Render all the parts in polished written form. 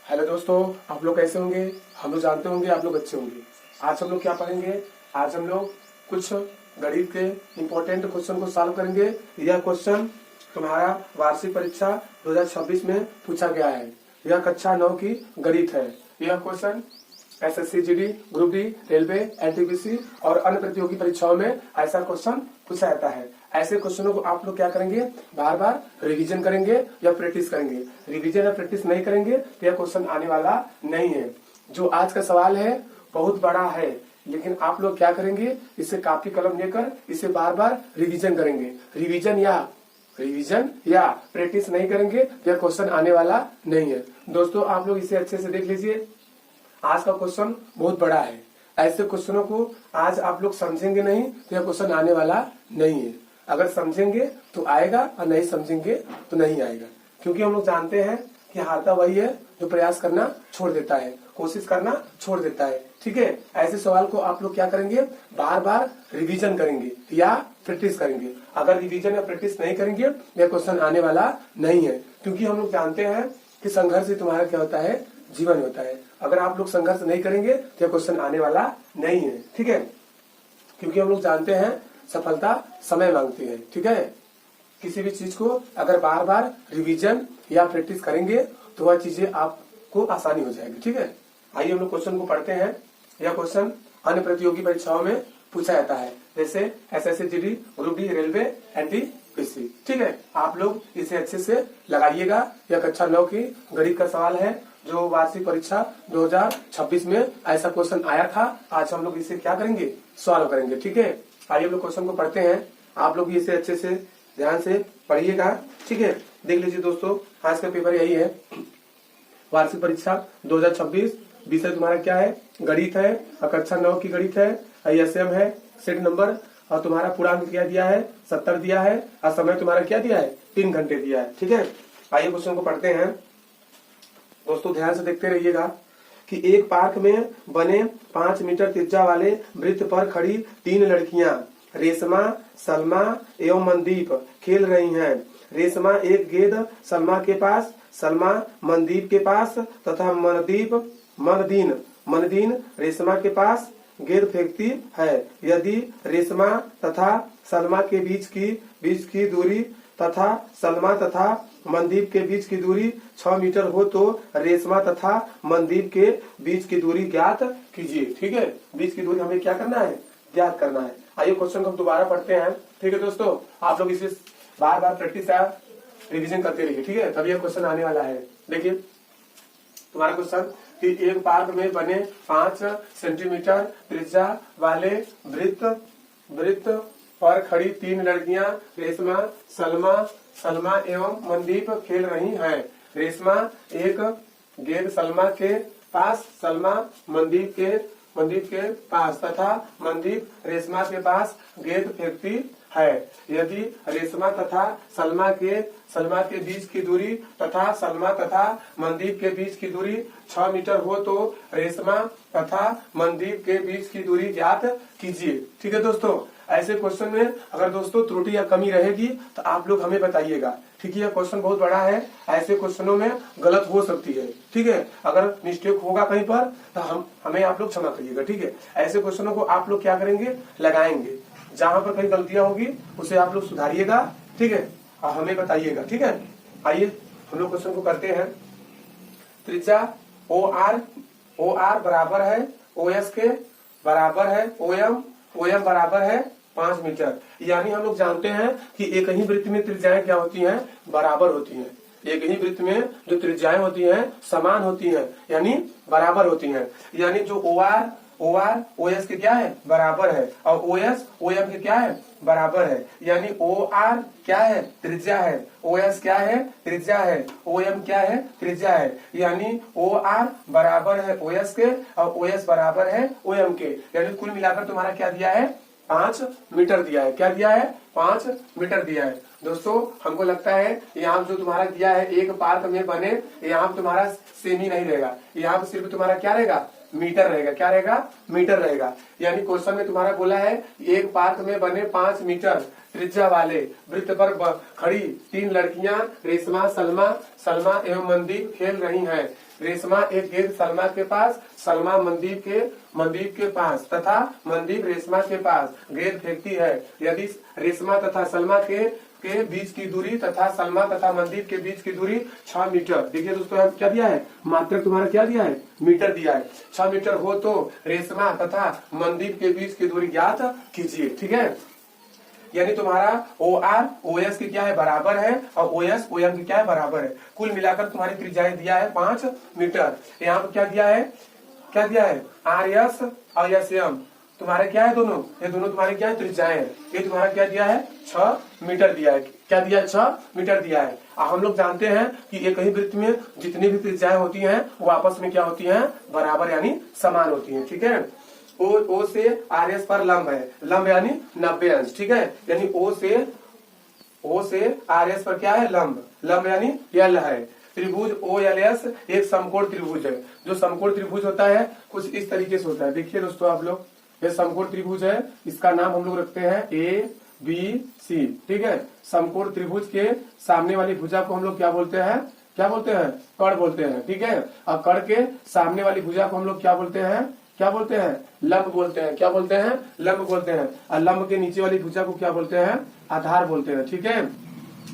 Hello दोस्तों, आप लोग कैसे होंगे। हम लोग जानते होंगे आप लोग अच्छे होंगे। आज हम लोग क्या पढ़ेंगे। आज हम लोग कुछ गणित के इम्पोर्टेंट क्वेश्चन को सॉल्व करेंगे। यह क्वेश्चन तुम्हारा वार्षिक परीक्षा 2026 में पूछा गया है। यह कक्षा 9 की गणित है। यह question SSC GD, group D, railway, NTPC और अन्य प्रतियोगी परीक्षाओं में ऐसा क्वेश्चन पूछा जाता है। ऐसे क्वेश्चनों को आप लोग क्या करेंगे, बार बार रिवीजन करेंगे या प्रैक्टिस करेंगे। रिवीजन या प्रैक्टिस नहीं करेंगे तो यह क्वेश्चन आने वाला नहीं है। जो आज का सवाल है बहुत बड़ा है, लेकिन आप लोग क्या करेंगे, इसे कॉपी कलम लेकर इसे बार बार रिवीजन करेंगे। रिवीजन या प्रैक्टिस नहीं करेंगे तो यह क्वेश्चन आने वाला नहीं है। दोस्तों आप लोग इसे अच्छे से देख लीजिए। आज का क्वेश्चन बहुत बड़ा है। ऐसे क्वेश्चनों को आज आप लोग समझेंगे नहीं तो यह क्वेश्चन आने वाला नहीं है। अगर समझेंगे तो आएगा और नहीं समझेंगे तो नहीं आएगा। क्योंकि हम लोग जानते हैं कि हारता वही है जो प्रयास करना छोड़ देता है, कोशिश करना छोड़ देता है। ठीक है, ऐसे सवाल को आप लोग क्या करेंगे, बार बार रिवीजन करेंगे या प्रैक्टिस करेंगे। अगर रिवीजन या प्रैक्टिस नहीं करेंगे यह क्वेश्चन आने वाला नहीं है। क्योंकि हम लोग जानते हैं कि संघर्ष ही तुम्हारा क्या होता है, जीवन होता है। अगर आप लोग संघर्ष नहीं करेंगे तो यह क्वेश्चन आने वाला नहीं है। ठीक है, क्योंकि हम लोग जानते हैं सफलता समय मांगती है। ठीक है, किसी भी चीज को अगर बार बार रिवीजन या प्रैक्टिस करेंगे तो वह चीजें आपको आसानी हो जाएगी। ठीक है, आइए हम लोग क्वेश्चन को पढ़ते हैं। यह क्वेश्चन अन्य प्रतियोगी परीक्षाओं में पूछा जाता है, जैसे SSC GD, group D, railway, NTPC. ठीक है, आप लोग इसे अच्छे से लगाइएगा। यह कक्षा 9 की गणित का सवाल है जो वार्षिक परीक्षा 2026 में ऐसा क्वेश्चन आया था। आज हम लोग इसे क्या करेंगे, सॉल्व करेंगे। ठीक है, आइए हम लोग क्वेश्चन को पढ़ते हैं। आप लोग इसे अच्छे से ध्यान से पढ़िएगा। ठीक है, देख लीजिए दोस्तों, आज का पेपर यही है, वार्षिक परीक्षा 2026। विषय तुम्हारा क्या है, गणित है और कक्षा 9 की गणित है। आईएसएम है, सेट नंबर और तुम्हारा पूर्णांक क्या दिया है, 70 दिया है और समय तुम्हारा क्या दिया है, 3 घंटे दिया है। ठीक है, आइए क्वेश्चन को पढ़ते हैं। दोस्तों ध्यान से देखते रहिएगा कि एक पार्क में बने 5 मीटर त्रिज्या वाले वृत्त पर खड़ी 3 लड़कियां रेशमा, सलमा एवं मनदीप खेल रही हैं। रेशमा एक गेंद सलमा के पास, सलमा मनदीप के पास तथा मनदीन रेशमा के पास गेंद फेंकती है। यदि रेशमा तथा सलमा के बीच की दूरी तथा सलमा तथा मनदीप के बीच की दूरी 6 मीटर हो तो रेशमा तथा मनदीप के बीच की दूरी ज्ञात कीजिए। ठीक है, बीच की दूरी हमें क्या करना है, ज्ञात करना है। आइए क्वेश्चन को हम दोबारा पढ़ते हैं। ठीक है दोस्तों, आप लोग इसे बार बार प्रैक्टिस या रिविजन करते रहिए। ठीक है, तभी यह क्वेश्चन आने वाला है। देखिए तुम्हारा क्वेश्चन कि एक पार्क में बने 5 सेंटीमीटर त्रिज्या वाले वृत्त पर खड़ी 3 लड़कियां रेशमा, सलमा एवं मनदीप खेल रही हैं। रेशमा एक गेंद सलमा के पास, सलमा मनदीप के पास तथा मनदीप रेशमा के पास गेंद फेंकती है। यदि रेशमा तथा सलमा के बीच की दूरी तथा सलमा तथा मनदीप के बीच की दूरी 6 मीटर हो तो रेशमा तथा मनदीप के बीच की दूरी ज्ञात कीजिए। ठीक है दोस्तों, ऐसे क्वेश्चन में अगर दोस्तों त्रुटि या कमी रहेगी तो आप लोग हमें बताइएगा। ठीक है, यह क्वेश्चन बहुत बड़ा है, ऐसे क्वेश्चनों में गलत हो सकती है। ठीक है, अगर मिस्टेक होगा कहीं पर तो हमें आप लोग क्षमा करिएगा। ठीक है, ऐसे क्वेश्चनों को आप लोग क्या करेंगे, लगाएंगे। जहां पर कहीं गलतियां होगी उसे आप लोग सुधारिएगा। ठीक है, और हमें बताइएगा। ठीक है, आइए हम लोग क्वेश्चन को करते हैं। त्रिज्या ओ आर बराबर है ओ एस के, बराबर है ओ एम बराबर है 5 मीटर। यानी हम लोग जानते हैं कि एक ही वृत्त में त्रिज्याएं क्या होती हैं, बराबर होती हैं। एक ही वृत्त में जो त्रिज्याएं होती हैं समान होती हैं, यानी बराबर होती हैं। यानी जो ओ आर ओ एस के क्या है, बराबर है, और ओ एस ओ एम के क्या है, बराबर है। यानी ओ आर क्या है, त्रिज्या है, ओ एस क्या है, त्रिज्या है, ओ एम क्या है, त्रिज्या है। यानी ओ आर बराबर है ओ एस के और ओ एस बराबर है ओ एम के। यानी कुल मिलाकर तुम्हारा क्या दिया है, 5 मीटर दिया है। क्या दिया है, 5 मीटर दिया है। दोस्तों हमको लगता है यहाँ जो तुम्हारा दिया है एक पार्क में बने, यहाँ तुम्हारा सेमी नहीं रहेगा, यहाँ पर सिर्फ तुम्हारा क्या रहेगा, मीटर रहेगा। क्या रहेगा, मीटर रहेगा। यानी क्वेश्चन में तुम्हारा बोला है एक पार्क में बने 5 मीटर त्रिज्या वाले वृत्त पर खड़ी 3 लड़कियां रेशमा, सलमा एवं मनदीप खेल रही हैं। रेशमा एक गेंद सलमा के पास, सलमा मनदीप के पास तथा मनदीप रेशमा के पास गेंद फेंकती है। यदि रेशमा तथा सलमा के बीच की दूरी तथा सलमा तथा मनदीप के बीच की दूरी 6 मीटर। देखिए दोस्तों क्या दिया है, मात्रक तुम्हारा क्या दिया है, मीटर दिया है। 6 मीटर हो तो रेशमा तथा मनदीप के बीच की दूरी ज्ञात कीजिए। ठीक है, यानी तुम्हारा OR OS की क्या है, बराबर है, और OS OM की क्या है, बराबर है। कुल मिलाकर तुम्हारी त्रिज्याएं दिया है 5 मीटर। यहाँ पर क्या दिया है, RS और SM तुम्हारे क्या है, दोनों ये दोनों तुम्हारे क्या है, त्रिज्याएं है। ये तुम्हारा क्या दिया है, 6 मीटर दिया है। क्या दिया है, 6 मीटर दिया है। हम लोग जानते हैं कि एक ही वृत्त में जितनी भी त्रिज्याएं होती हैं वो आपस में क्या होती हैं, बराबर यानी समान होती हैं। ठीक है, O से RS पर लंब है, लंब यानी 90 अंश। ठीक है, यानी O से RS पर क्या है, लंब यानी L है। त्रिभुज OLS एक समकोण त्रिभुज है। जो समकोण त्रिभुज होता है कुछ इस तरीके से होता है। देखिए दोस्तों आप लोग, ये समकोण त्रिभुज है, इसका नाम हम लोग रखते हैं ABC। ठीक है, समकोण त्रिभुज के सामने वाली भुजा को हम लोग क्या बोलते हैं, कर्ण बोलते हैं। ठीक है, और कर्ण के सामने वाली भुजा को हम लोग क्या बोलते हैं, लंब बोलते हैं। क्या बोलते हैं, लंब बोलते हैं। और लंब के नीचे वाली भुजा को क्या बोलते हैं, आधार बोलते हैं। ठीक है,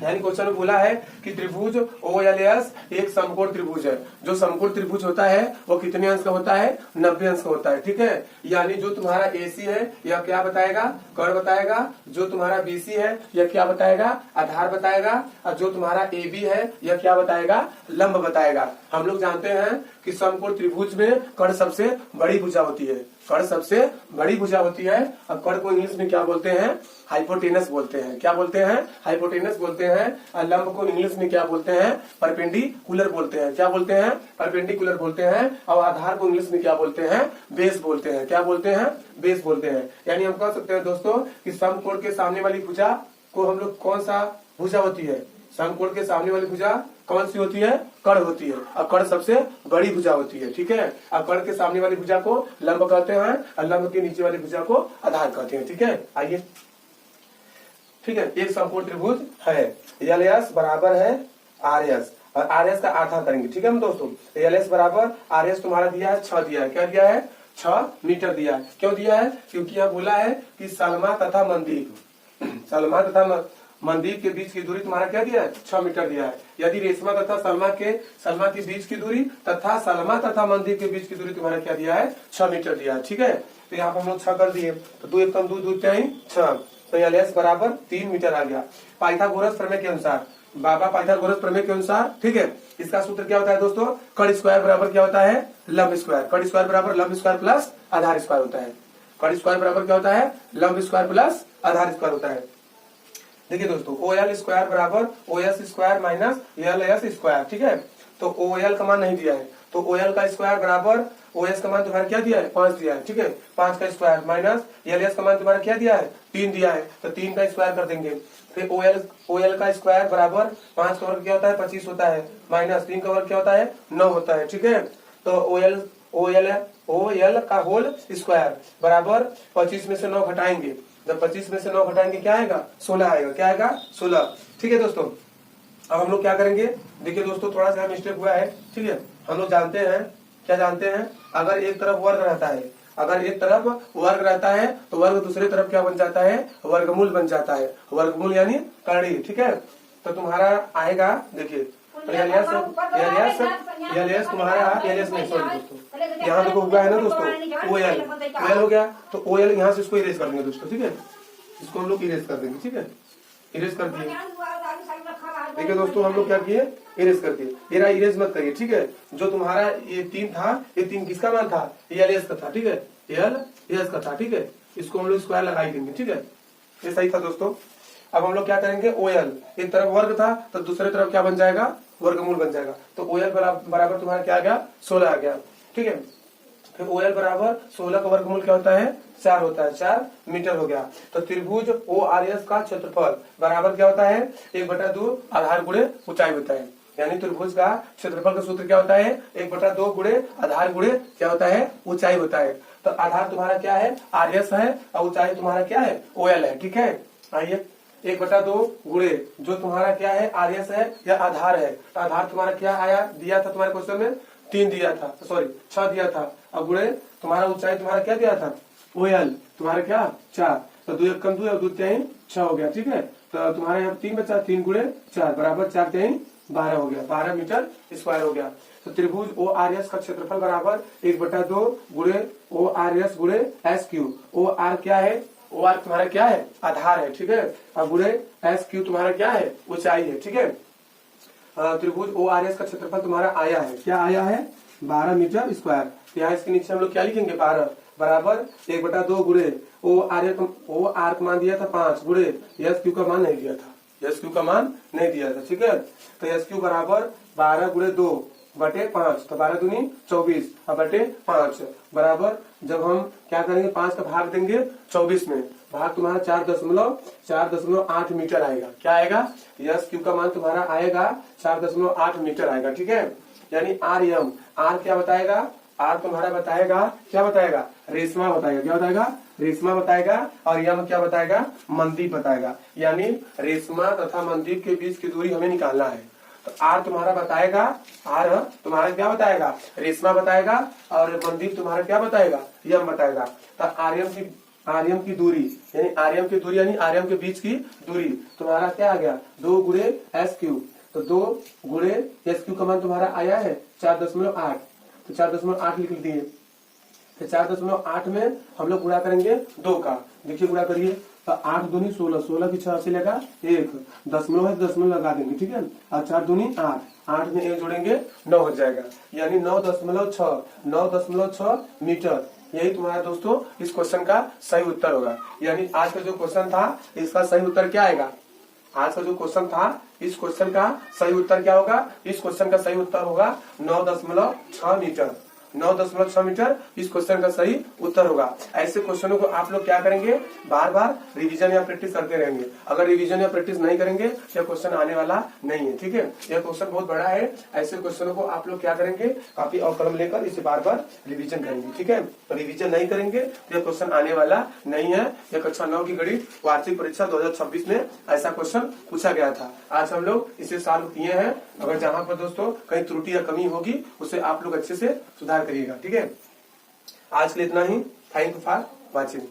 यानी क्वेश्चन में बोला है कि त्रिभुज OLS एक समकोण त्रिभुज है। जो समकोण त्रिभुज होता है वो कितने अंश का होता है, 90 अंश का होता है। ठीक है, यानी जो तुम्हारा AC है यह क्या बताएगा, कर्ण बताएगा। जो तुम्हारा BC है यह क्या बताएगा, आधार बताएगा। और जो तुम्हारा AB है यह क्या बताएगा, लंब बताएगा। हम लोग जानते हैं कि समकोण त्रिभुज में कर्ण सबसे बड़ी भुजा होती है, कर्ण सबसे बड़ी भुजा होती है। और कर्ण को इंग्लिश में क्या बोलते हैं, हाइपोटेनस बोलते हैं। क्या बोलते हैं, हाइपोटेनस बोलते हैं। और लंब को इंग्लिश में क्या बोलते हैं, परपेंडिकुलर बोलते हैं। क्या बोलते हैं, परपेंडिकुलर बोलते हैं। और आधार को इंग्लिश में क्या बोलते हैं, बेस बोलते हैं। क्या बोलते हैं, बेस बोलते हैं। यानी हम कह सकते हैं दोस्तों कि समकोण के सामने वाली भुजा को हम लोग कौन सा भुजा होती है, समकोण के सामने वाली भुजा कौन सी होती है, कर्ण होती है। और कर्ण सबसे बड़ी भुजा होती है। ठीक है, और कर्ण के सामने वाली भुजा को लंब कहते हैं और लंब के नीचे वाली भुजा को आधार कहते हैं। ठीक है, आइए, ठीक है, एक समकोण त्रिभुज है। LS बराबर है RS और RS का आधा करेंगे। ठीक है हम दोस्तों, LS बराबर RS तुम्हारा दिया है 6 दिया है। क्या दिया है, 6 मीटर दिया है। क्यों दिया है, क्योंकि यह बोला है कि सलमा तथा मनदीप के बीच की दूरी तुम्हारा क्या दिया है, 6 मीटर दिया है। यदि रेशमा तथा सलमा के बीच की दूरी तथा सलमा तथा मनदीप के बीच की दूरी तुम्हारा क्या दिया है, 6 मीटर दिया है। ठीक है, तो यहाँ पर हम लोग 6 कर दिए, तो 2 एकम 2 2 3 6, तो LS बराबर 3 मीटर आ गया। पाइथागोरस प्रमेय के अनुसार, पाइथागोरस प्रमेय के अनुसार, ठीक है, इसका सूत्र क्या होता है दोस्तों, कर्ण स्क्वायर बराबर क्या होता है, लंब स्क्वायर। कर्ण स्क्वायर बराबर लंब स्क्वायर प्लस आधार स्क्वायर होता है। कर्ण स्क्वायर बराबर क्या होता है, लंब स्क्वायर प्लस आधार स्क्वायर होता है। देखिए दोस्तों, OL स्क्वायर बराबर OS square minus LS square. ठीक है, तो OL का मान नहीं दिया है, तो OL का स्क्वायर बराबर OS का मान तुम्हारा क्या दिया है, 5 दिया है। ठीक है, 5 का स्क्वायर माइनस LS का मान तुम्हारा क्या दिया है, 3 दिया है, तो 3 का स्क्वायर कर देंगे। फिर OL का स्क्वायर बराबर 5 का वर्ग क्या होता है, 25 होता है, माइनस 3 का वर्ग क्या होता है, 9 होता है। ठीक है, तो OL का होल स्क्वायर बराबर 25 में से 9 घटाएंगे, जब 25 में से 9 घटाएंगे क्या आएगा, 16 आएगा। क्या आएगा, 16। ठीक है दोस्तों, अब हम लोग क्या करेंगे, देखिए दोस्तों थोड़ा सा मिस्टेक हुआ है। ठीक है, हम लोग जानते हैं, क्या जानते हैं, अगर एक तरफ वर्ग रहता है, अगर एक तरफ वर्ग रहता है तो वर्ग दूसरी तरफ क्या बन जाता है, वर्गमूल बन जाता है। वर्गमूल यानी करड़ी। ठीक है, तो तुम्हारा आएगा, देखिए LS तुम्हारा LS नहीं, सॉरी दोस्तों, यहाँ देखो हुआ है ना दोस्तों, OL हो गया, तो OL यहाँ से इसको इरेज कर देंगे दोस्तों। ठीक है, इसको हम लोग इरेज कर देंगे। ठीक है, इरेज कर दिए। देखिए दोस्तों, हम लोग क्या किए, इरेज कर दिए। ये इरेज मत करिए। ठीक है, जो तुम्हारा ये 3 था, ये 3 किसका मान था, ये LS का था। ठीक है, LS का था। ठीक है, इसको हम लोग स्क्वायर लगा ही देंगे। ठीक है, ये सही था दोस्तों। अब हम लोग क्या करेंगे, OL एक तरफ वर्ग था तो दूसरी तरफ क्या बन जाएगा, वर्गमूल बन जाएगा। तो OL बराबर तुम्हारा क्या आ गया, 16 आ गया। ठीक है, फिर OL बराबर 16 का वर्गमूल क्या होता है, 4 होता है, 4 मीटर हो गया। तो त्रिभुज ORS का क्षेत्रफल बराबर क्या होता है, 1/2 आधार गुणे ऊंचाई होता है। यानी त्रिभुज का क्षेत्रफल का सूत्र क्या होता है, 1/2 गुणे आधार गुणे क्या होता है, ऊंचाई होता है। तो आधार तुम्हारा क्या है, RS है, और ऊंचाई तुम्हारा क्या है, OL है। ठीक है, आइए, 1/2 गुणे जो तुम्हारा क्या है, RS है या आधार है, तो आधार तुम्हारा क्या आया, दिया था तुम्हारे क्वेश्चन में 3 दिया था, सॉरी 6 दिया था। अब गुणे तुम्हारा ऊंचाई तुम्हारा क्या दिया था, OL तुम्हारा क्या 4, तो 2 1 2 और 2 3 6 हो गया। ठीक है, तो तुम्हारे यहाँ 3 बचा, 3 गुणे 4 बराबर 4 3 12 हो गया, 12 मीटर स्क्वायर हो गया। तो त्रिभुज ORS का क्षेत्रफल बराबर 1/2 गुणे ORS गुणे SQ। OR क्या है, OR तुम्हारा क्या है, आधार है। ठीक है, अब गुणे SQ तुम्हारा क्या है, ऊंचाई है। ठीक है, त्रिभुज ORS का क्षेत्रफल तुम्हारा आया है, क्या आया है, 12 मीटर स्क्वायर। तो यहाँ इसके नीचे हम लोग क्या लिखेंगे, 12 बराबर 1/2 गुणे OR का मान दिया था 5 गुणे SQ का मान नहीं दिया था, SQ का मान नहीं दिया था। ठीक है, तो SQ बराबर 12 गुणे 2 बटे 5, तो 12 दूनी 24 और बटे 5 बराबर, जब हम क्या करेंगे 5 का भाग देंगे 24 में, भाग तुम्हारा 4.8 मीटर आएगा। क्या आएगा, SQ का मान तुम्हारा आएगा 4.8 मीटर आएगा। ठीक है, यानी RM, R क्या बताएगा, R तुम्हारा बताएगा, क्या बताएगा, रेशमा बताएगा, क्या बताएगा, रेशमा बताएगा, और यम क्या बताएगा, मनदीप बताएगा। यानी रेशमा तथा मनदीप के बीच की दूरी हमें निकालना है। तो R तुम्हारा बताएगा, R तुम्हारा क्या बताएगा, रेशमा बताएगा, और मनदीप तुम्हारा क्या बताएगा, यम बताएगा। तो आर्यम की दूरी यानी आर्यम की दूरी यानी आर्यम के बीच की दूरी तुम्हारा क्या आ गया, 2 गुणे SQ। तो 2 गुणे SQ का मान तुम्हारा आया है 4.8, तो 4.8 लिख दिए। तो 4.8 में हम लोग गुणा करेंगे 2 का, देखिए गुणा करिए, तो 8 दूनी 16, 16 की 6 से लगा 1 दशमलव है, दशमलव लगा देंगे। ठीक है, और 4 दूनी 8, 8 में 1 जोड़ेंगे 9 हो जाएगा, यानी 9.6 मीटर। यही तुम्हारा दोस्तों इस क्वेश्चन का सही उत्तर होगा। यानी आज का जो क्वेश्चन था इसका सही उत्तर क्या आएगा, आज का जो क्वेश्चन था इस क्वेश्चन का सही उत्तर क्या होगा, इस क्वेश्चन का सही उत्तर होगा 9.6 मीटर। 9.6 मीटर इस क्वेश्चन का सही उत्तर होगा। ऐसे क्वेश्चनों को आप लोग क्या करेंगे, बार बार रिवीजन या प्रैक्टिस करते रहेंगे। अगर रिवीजन या प्रैक्टिस नहीं करेंगे यह क्वेश्चन आने वाला नहीं है। ठीक है, यह क्वेश्चन बहुत बड़ा है। ऐसे क्वेश्चनों को आप लोग क्या करेंगे, कॉपी और कलम लेकर इसे बार बार रिवीजन करेंगे। ठीक है, तो रिवीजन नहीं करेंगे तो यह क्वेश्चन आने वाला नहीं है। यह कक्षा 9 की गणित वार्षिक परीक्षा 2026 में ऐसा क्वेश्चन पूछा गया था। आज हम लोग इसे सॉल्व किए हैं। अगर जहाँ पर दोस्तों कहीं त्रुटि या कमी होगी उसे आप लोग अच्छे से सुधार करिएगा। ठीक है, आज के लिए इतना ही। Thank you for watching.